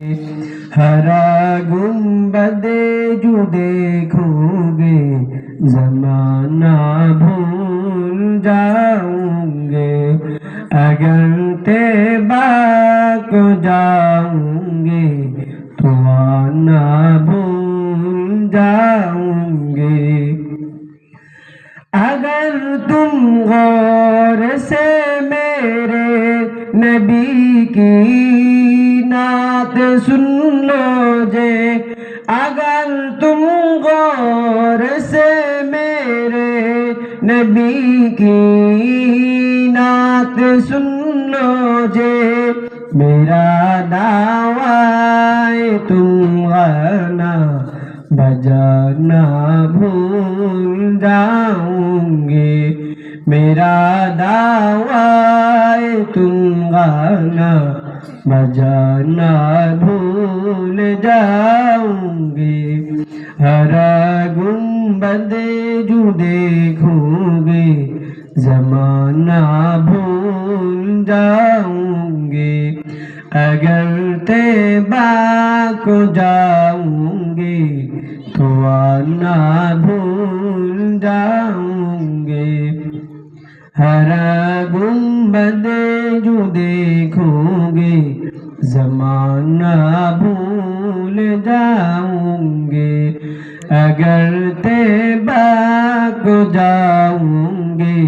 हरा गुंबदे जो देखोगे ज़माना भूल जाओगे, अगर तैबा को जाओगे तो आना भूल जाओगे। अगर तुम गौर से मेरे नबी की नात सुन लोगे, अगर तुम गौर से मेरे नबी की नात सुन लोगे, मेरा दावा तुम गाना बजाना भूल जाओगे, मेरा दावा तुम गाना बजाना भूल जाओगे। हरा गुंबदे जो देखोगे ज़माना भूल जाओगे, अगर तैबा को जाओगे तो आना भूल जाओगे। हरा गुंबदे जो देखोगे ज़माना भूल जाओगे, अगर तैबा को जाओगे